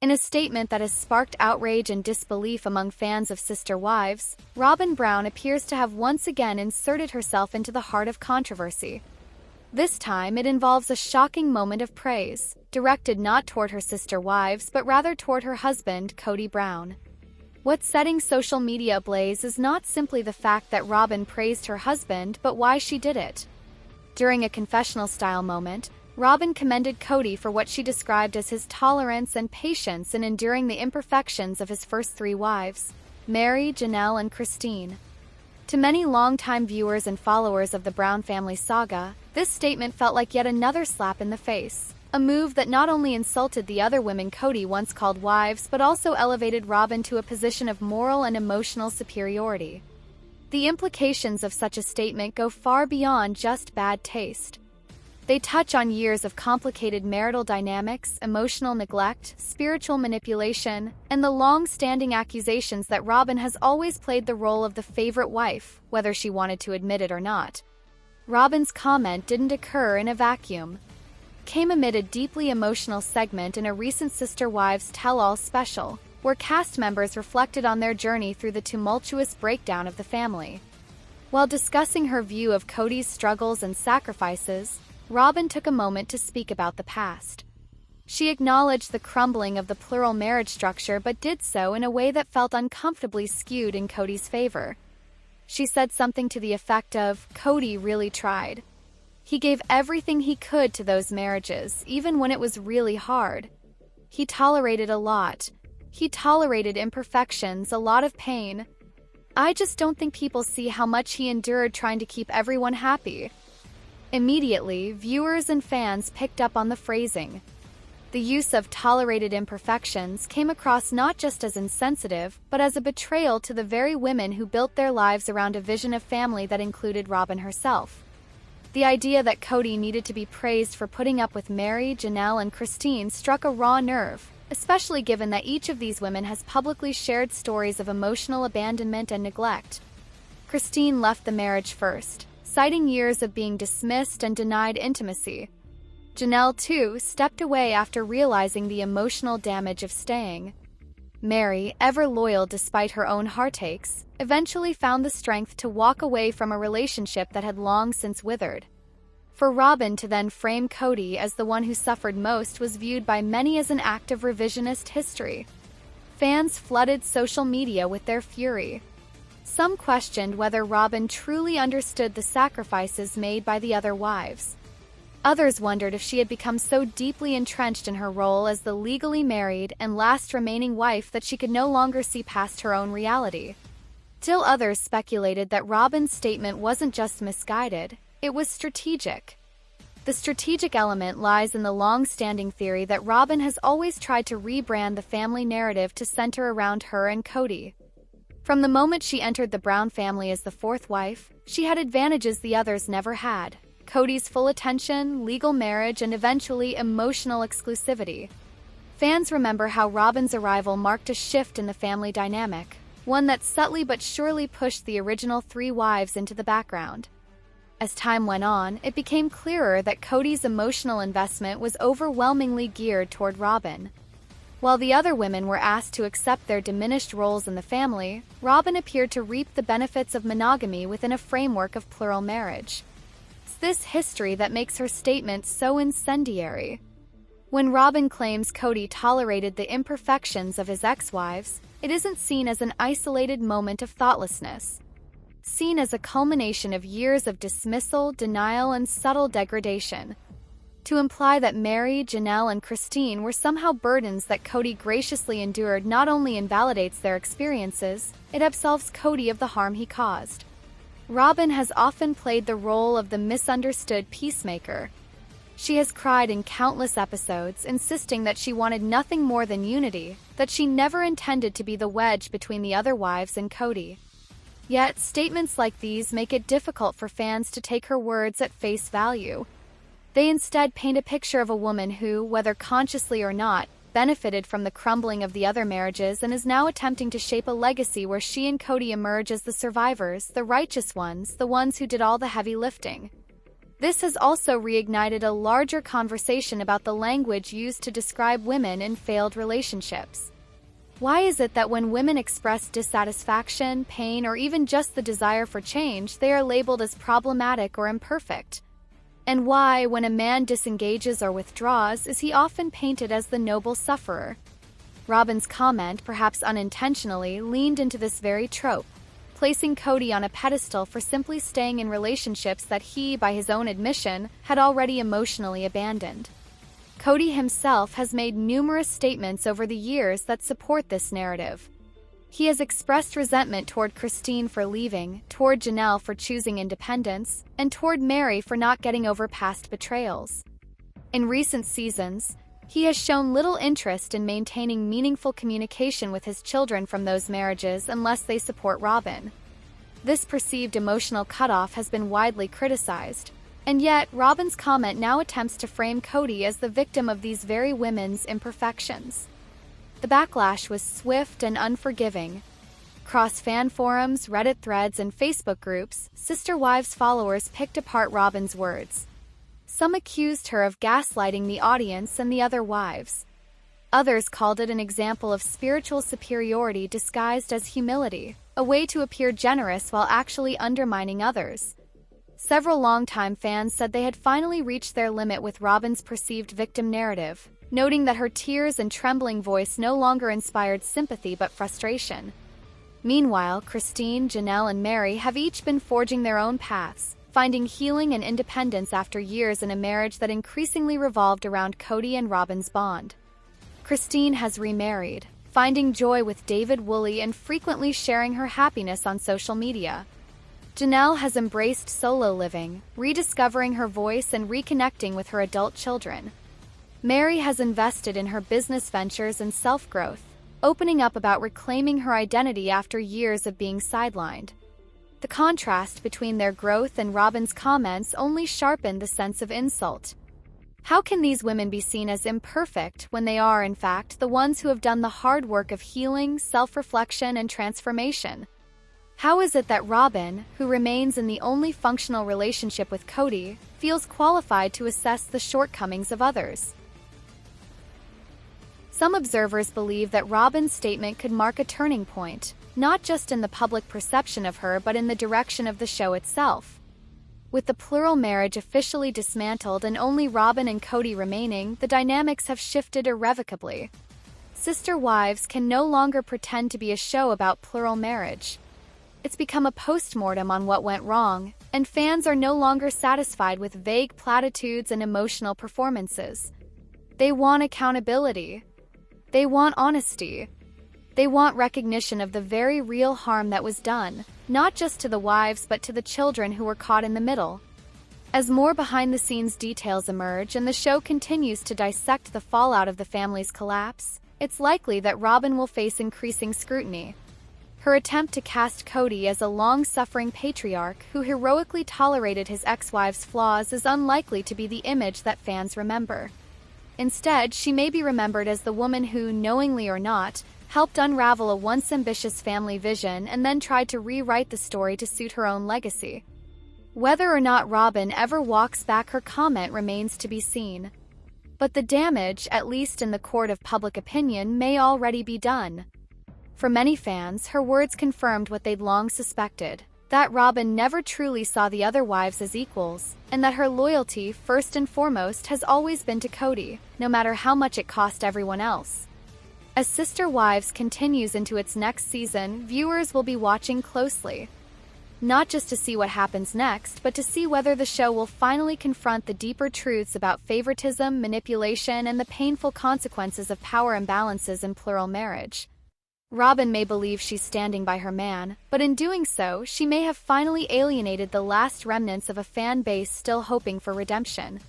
In a statement that has sparked outrage and disbelief among fans of Sister Wives, Robyn Brown appears to have once again inserted herself into the heart of controversy. This time, it involves a shocking moment of praise, directed not toward her sister wives but rather toward her husband, Kody Brown. What's setting social media ablaze is not simply the fact that Robyn praised her husband, but why she did it. During a confessional-style moment, Robyn commended Kody for what she described as his tolerance and patience in enduring the imperfections of his first 3 wives, Meri, Janelle, and Christine. To many longtime viewers and followers of the Brown family saga, this statement felt like yet another slap in the face, a move that not only insulted the other women Kody once called wives but also elevated Robyn to a position of moral and emotional superiority. The implications of such a statement go far beyond just bad taste. They touch on years of complicated marital dynamics, emotional neglect, spiritual manipulation, and the long-standing accusations that Robyn has always played the role of the favorite wife, whether she wanted to admit it or not. Robyn's comment didn't occur in a vacuum. It came amid a deeply emotional segment in a recent Sister Wives Tell-All special, where cast members reflected on their journey through the tumultuous breakdown of the family. While discussing her view of Kody's struggles and sacrifices, Robyn took a moment to speak about the past. She acknowledged the crumbling of the plural marriage structure but did so in a way that felt uncomfortably skewed in Kody's favor. She said something to the effect of, "Kody really tried. He gave everything he could to those marriages, even when it was really hard. He tolerated a lot. He tolerated imperfections, a lot of pain. I just don't think people see how much he endured trying to keep everyone happy." Immediately, viewers and fans picked up on the phrasing. The use of tolerated imperfections came across not just as insensitive, but as a betrayal to the very women who built their lives around a vision of family that included Robyn herself. The idea that Kody needed to be praised for putting up with Meri, Janelle, and Christine struck a raw nerve, especially given that each of these women has publicly shared stories of emotional abandonment and neglect. Christine left the marriage first, citing years of being dismissed and denied intimacy. Janelle, too, stepped away after realizing the emotional damage of staying. Meri, ever loyal despite her own heartaches, eventually found the strength to walk away from a relationship that had long since withered. For Robyn to then frame Kody as the one who suffered most was viewed by many as an act of revisionist history. Fans flooded social media with their fury. Some questioned whether Robyn truly understood the sacrifices made by the other wives. Others wondered if she had become so deeply entrenched in her role as the legally married and last remaining wife that she could no longer see past her own reality. Still others speculated that Robyn's statement wasn't just misguided, it was strategic. The strategic element lies in the long-standing theory that Robyn has always tried to rebrand the family narrative to center around her and Kody. From the moment she entered the Brown family as the 4th wife, she had advantages the others never had: Kody's full attention, legal marriage, and eventually emotional exclusivity. Fans remember how Robyn's arrival marked a shift in the family dynamic, one that subtly but surely pushed the original 3 wives into the background. As time went on, it became clearer that Kody's emotional investment was overwhelmingly geared toward Robyn. While the other women were asked to accept their diminished roles in the family, Robyn appeared to reap the benefits of monogamy within a framework of plural marriage. It's this history that makes her statement so incendiary. When Robyn claims Kody tolerated the imperfections of his ex-wives, it isn't seen as an isolated moment of thoughtlessness. It's seen as a culmination of years of dismissal, denial, and subtle degradation. To imply that Meri, Janelle, and Christine were somehow burdens that Kody graciously endured not only invalidates their experiences, it absolves Kody of the harm he caused. Robyn has often played the role of the misunderstood peacemaker. She has cried in countless episodes, insisting that she wanted nothing more than unity, that she never intended to be the wedge between the other wives and Kody. Yet, statements like these make it difficult for fans to take her words at face value. They instead paint a picture of a woman who, whether consciously or not, benefited from the crumbling of the other marriages and is now attempting to shape a legacy where she and Kody emerge as the survivors, the righteous ones, the ones who did all the heavy lifting. This has also reignited a larger conversation about the language used to describe women in failed relationships. Why is it that when women express dissatisfaction, pain, or even just the desire for change, they are labeled as problematic or imperfect? And why, when a man disengages or withdraws, is he often painted as the noble sufferer? Robin's comment, perhaps unintentionally, leaned into this very trope, placing Kody on a pedestal for simply staying in relationships that he, by his own admission, had already emotionally abandoned. Kody himself has made numerous statements over the years that support this narrative. He has expressed resentment toward Christine for leaving, toward Janelle for choosing independence, and toward Mary for not getting over past betrayals. In recent seasons, he has shown little interest in maintaining meaningful communication with his children from those marriages unless they support Robin. This perceived emotional cutoff has been widely criticized, and yet Robin's comment now attempts to frame Kody as the victim of these very women's imperfections. The backlash was swift and unforgiving. Across fan forums, Reddit threads, and Facebook groups, Sister Wives followers picked apart Robin's words. Some accused her of gaslighting the audience and the other wives. Others called it an example of spiritual superiority disguised as humility, a way to appear generous while actually undermining others. Several longtime fans said they had finally reached their limit with Robin's perceived victim narrative, noting that her tears and trembling voice no longer inspired sympathy but frustration. Meanwhile, Christine, Janelle, and Mary have each been forging their own paths, finding healing and independence after years in a marriage that increasingly revolved around Kody and Robin's bond. Christine has remarried, finding joy with David Woolley and frequently sharing her happiness on social media. Janelle has embraced solo living, rediscovering her voice and reconnecting with her adult children. Mary has invested in her business ventures and self-growth, opening up about reclaiming her identity after years of being sidelined. The contrast between their growth and Robin's comments only sharpened the sense of insult. How can these women be seen as imperfect when they are, in fact, the ones who have done the hard work of healing, self-reflection, and transformation? How is it that Robin, who remains in the only functional relationship with Kody, feels qualified to assess the shortcomings of others? Some observers believe that Robin's statement could mark a turning point, not just in the public perception of her but in the direction of the show itself. With the plural marriage officially dismantled and only Robin and Kody remaining, the dynamics have shifted irrevocably. Sister Wives can no longer pretend to be a show about plural marriage. It's become a postmortem on what went wrong, and fans are no longer satisfied with vague platitudes and emotional performances. They want accountability. They want honesty. They want recognition of the very real harm that was done, not just to the wives but to the children who were caught in the middle. As more behind-the-scenes details emerge and the show continues to dissect the fallout of the family's collapse, it's likely that Robin will face increasing scrutiny. Her attempt to cast Kody as a long-suffering patriarch who heroically tolerated his ex-wife's flaws is unlikely to be the image that fans remember. Instead, she may be remembered as the woman who, knowingly or not, helped unravel a once ambitious family vision and then tried to rewrite the story to suit her own legacy. Whether or not Robin ever walks back her comment remains to be seen. But the damage, at least in the court of public opinion, may already be done. For many fans, her words confirmed what they'd long suspected, that Robin never truly saw the other wives as equals, and that her loyalty, first and foremost, has always been to Kody, no matter how much it cost everyone else. As Sister Wives continues into its next season, viewers will be watching closely. Not just to see what happens next, but to see whether the show will finally confront the deeper truths about favoritism, manipulation, and the painful consequences of power imbalances in plural marriage. Robin may believe she's standing by her man, but in doing so, she may have finally alienated the last remnants of a fan base still hoping for redemption.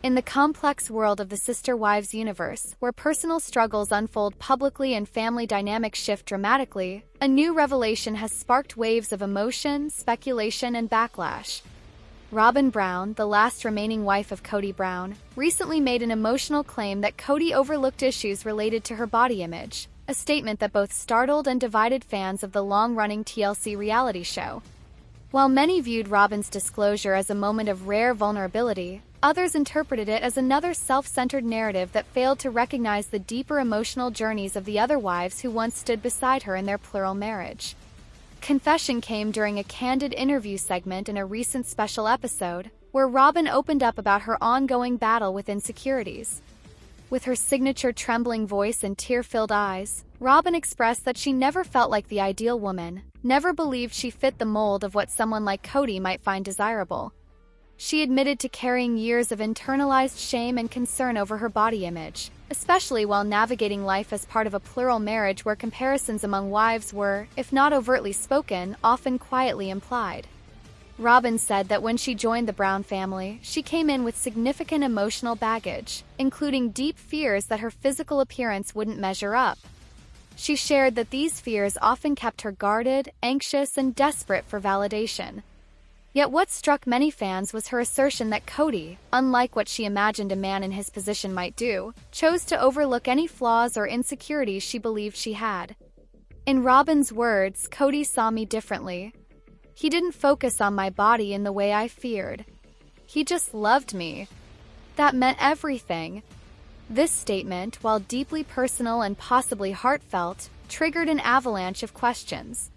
In the complex world of the Sister Wives universe, where personal struggles unfold publicly and family dynamics shift dramatically, a new revelation has sparked waves of emotion, speculation, and backlash. Robin Brown, the last remaining wife of Kody Brown, recently made an emotional claim that Kody overlooked issues related to her body image, a statement that both startled and divided fans of the long-running TLC reality show. While many viewed Robyn's disclosure as a moment of rare vulnerability, others interpreted it as another self-centered narrative that failed to recognize the deeper emotional journeys of the other wives who once stood beside her in their plural marriage. Confession came during a candid interview segment in a recent special episode, where Robyn opened up about her ongoing battle with insecurities. With her signature trembling voice and tear-filled eyes, Robyn expressed that she never felt like the ideal woman, never believed she fit the mold of what someone like Kody might find desirable. She admitted to carrying years of internalized shame and concern over her body image, especially while navigating life as part of a plural marriage where comparisons among wives were, if not overtly spoken, often quietly implied. Robyn said that when she joined the Brown family, she came in with significant emotional baggage, including deep fears that her physical appearance wouldn't measure up. She shared that these fears often kept her guarded, anxious, and desperate for validation. Yet what struck many fans was her assertion that Kody, unlike what she imagined a man in his position might do, chose to overlook any flaws or insecurities she believed she had. In Robyn's words, Kody saw me differently. He didn't focus on my body in the way I feared. He just loved me. That meant everything. This statement, while deeply personal and possibly heartfelt, triggered an avalanche of questions.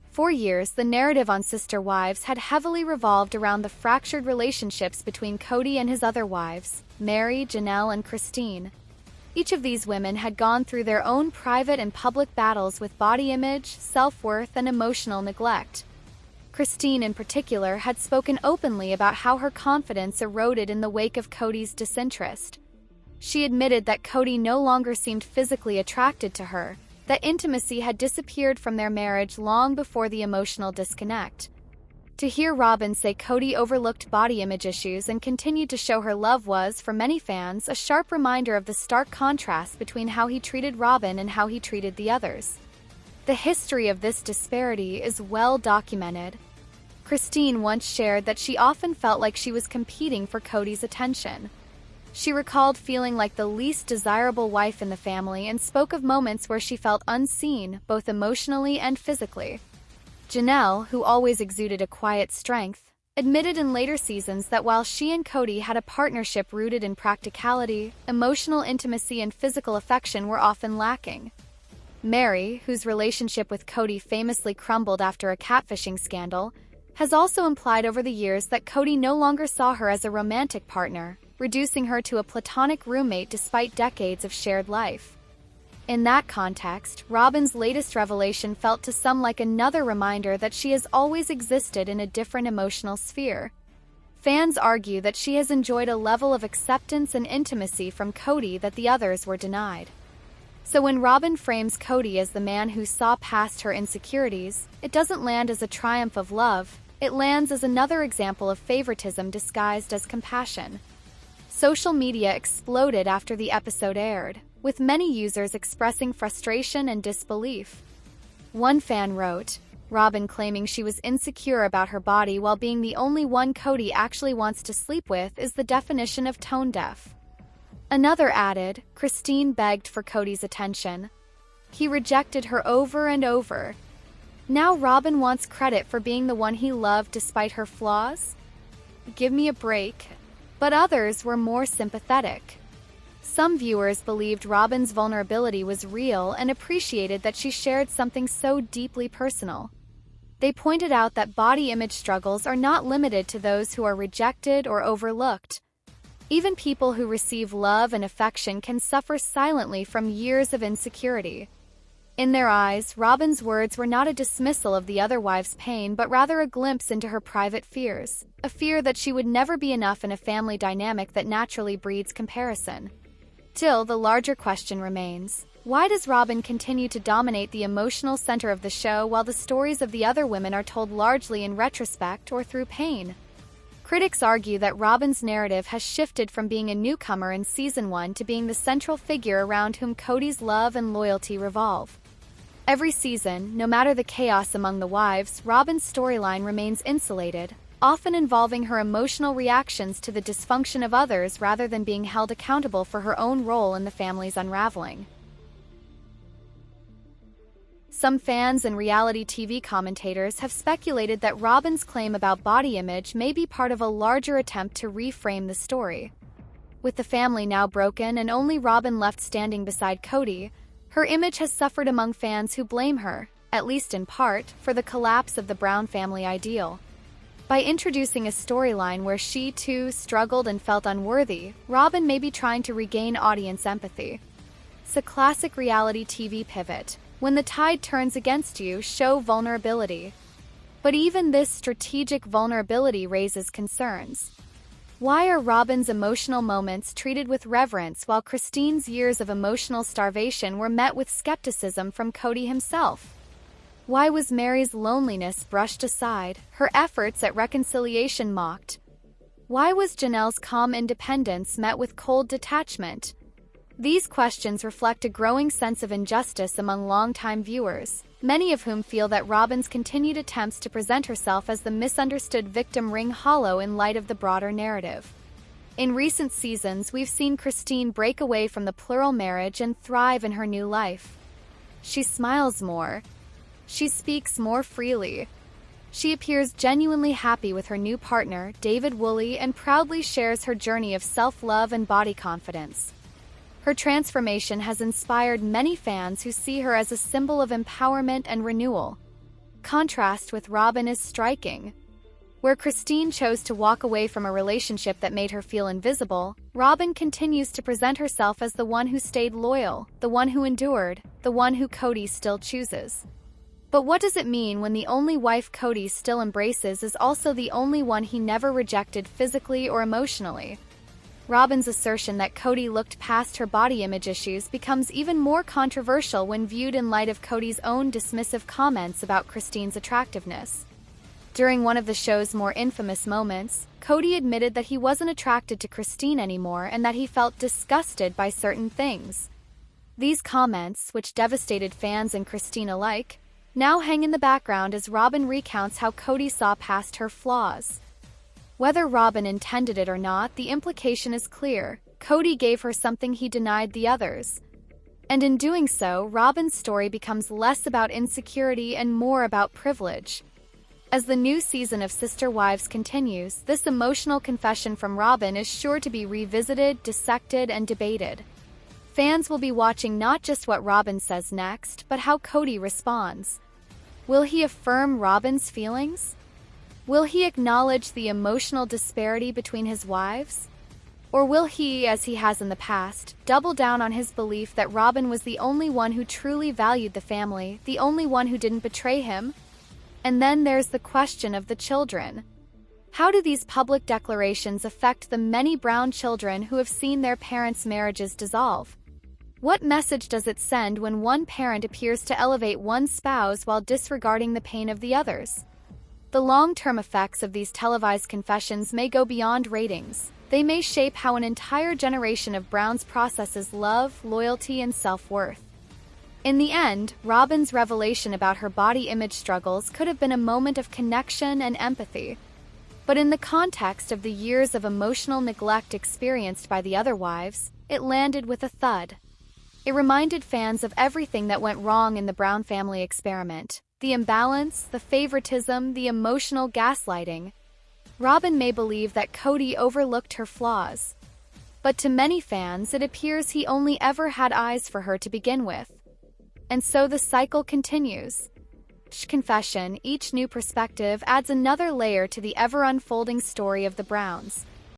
For years, the narrative on Sister Wives had heavily revolved around the fractured relationships between Kody and his other wives, Meri, Janelle, and Christine. Each of these women had gone through their own private and public battles with body image, self-worth, and emotional neglect. Christine, in particular, had spoken openly about how her confidence eroded in the wake of Kody's disinterest. She admitted that Kody no longer seemed physically attracted to her, that intimacy had disappeared from their marriage long before the emotional disconnect. To hear Robyn say Kody overlooked body image issues and continued to show her love was, for many fans, a sharp reminder of the stark contrast between how he treated Robyn and how he treated the others. The history of this disparity is well documented. Christine once shared that she often felt like she was competing for Kody's attention. She recalled feeling like the least desirable wife in the family and spoke of moments where she felt unseen, both emotionally and physically. Janelle, who always exuded a quiet strength, admitted in later seasons that while she and Kody had a partnership rooted in practicality, emotional intimacy and physical affection were often lacking. Meri, whose relationship with Kody famously crumbled after a catfishing scandal, has also implied over the years that Kody no longer saw her as a romantic partner, reducing her to a platonic roommate despite decades of shared life. In that context, Robyn's latest revelation felt to some like another reminder that she has always existed in a different emotional sphere. Fans argue that she has enjoyed a level of acceptance and intimacy from Kody that the others were denied. So when Robyn frames Kody as the man who saw past her insecurities, it doesn't land as a triumph of love, it lands as another example of favoritism disguised as compassion. Social media exploded after the episode aired, with many users expressing frustration and disbelief. One fan wrote, "Robyn claiming she was insecure about her body while being the only one Kody actually wants to sleep with is the definition of tone-deaf." Another added, "Christine begged for Kody's attention. He rejected her over and over. Now Robyn wants credit for being the one he loved despite her flaws? Give me a break." But others were more sympathetic. Some viewers believed Robyn's vulnerability was real and appreciated that she shared something so deeply personal. They pointed out that body image struggles are not limited to those who are rejected or overlooked. Even people who receive love and affection can suffer silently from years of insecurity. In their eyes, Robyn's words were not a dismissal of the other wives' pain, but rather a glimpse into her private fears, a fear that she would never be enough in a family dynamic that naturally breeds comparison. Still, the larger question remains, why does Robyn continue to dominate the emotional center of the show while the stories of the other women are told largely in retrospect or through pain? Critics argue that Robyn's narrative has shifted from being a newcomer in Season 1 to being the central figure around whom Kody's love and loyalty revolve. Every season, no matter the chaos among the wives, Robyn's storyline remains insulated, often involving her emotional reactions to the dysfunction of others rather than being held accountable for her own role in the family's unraveling. Some fans and reality TV commentators have speculated that Robyn's claim about body image may be part of a larger attempt to reframe the story. With the family now broken and only Robyn left standing beside Kody, her image has suffered among fans who blame her, at least in part, for the collapse of the Brown family ideal. By introducing a storyline where she, too, struggled and felt unworthy, Robyn may be trying to regain audience empathy. It's a classic reality TV pivot. When the tide turns against you, show vulnerability. But even this strategic vulnerability raises concerns. Why are Robyn's emotional moments treated with reverence while Christine's years of emotional starvation were met with skepticism from Kody himself? Why was Mary's loneliness brushed aside, her efforts at reconciliation mocked? Why was Janelle's calm independence met with cold detachment? These questions reflect a growing sense of injustice among longtime viewers, many of whom feel that Robyn's continued attempts to present herself as the misunderstood victim ring hollow in light of the broader narrative. In recent seasons, we've seen Christine break away from the plural marriage and thrive in her new life. She smiles more. She speaks more freely. She appears genuinely happy with her new partner, David Woolley, and proudly shares her journey of self-love and body confidence. Her transformation has inspired many fans who see her as a symbol of empowerment and renewal. Contrast with Robyn is striking. Where Christine chose to walk away from a relationship that made her feel invisible, Robyn continues to present herself as the one who stayed loyal, the one who endured, the one who Kody still chooses. But what does it mean when the only wife Kody still embraces is also the only one he never rejected physically or emotionally? Robyn's assertion that Kody looked past her body image issues becomes even more controversial when viewed in light of Kody's own dismissive comments about Christine's attractiveness. During one of the show's more infamous moments, Kody admitted that he wasn't attracted to Christine anymore and that he felt disgusted by certain things. These comments, which devastated fans and Christine alike, now hang in the background as Robyn recounts how Kody saw past her flaws. Whether Robyn intended it or not, the implication is clear. Kody gave her something he denied the others. And in doing so, Robyn's story becomes less about insecurity and more about privilege. As the new season of Sister Wives continues, this emotional confession from Robyn is sure to be revisited, dissected, and debated. Fans will be watching not just what Robyn says next, but how Kody responds. Will he affirm Robyn's feelings? Will he acknowledge the emotional disparity between his wives? Or will he, as he has in the past, double down on his belief that Robyn was the only one who truly valued the family, the only one who didn't betray him? And then there's the question of the children. How do these public declarations affect the many Brown children who have seen their parents' marriages dissolve? What message does it send when one parent appears to elevate one spouse while disregarding the pain of the others? The long-term effects of these televised confessions may go beyond ratings. They may shape how an entire generation of Browns processes love, loyalty, and self-worth. In the end, Robyn's revelation about her body image struggles could have been a moment of connection and empathy. But in the context of the years of emotional neglect experienced by the other wives, it landed with a thud. It reminded fans of everything that went wrong in the Brown family experiment. The imbalance, the favoritism, the emotional gaslighting. Robyn may believe that Kody overlooked her flaws. But to many fans, it appears he only ever had eyes for her to begin with. And so the cycle continues. Each confession, each new perspective adds another layer to the ever-unfolding story of the Browns.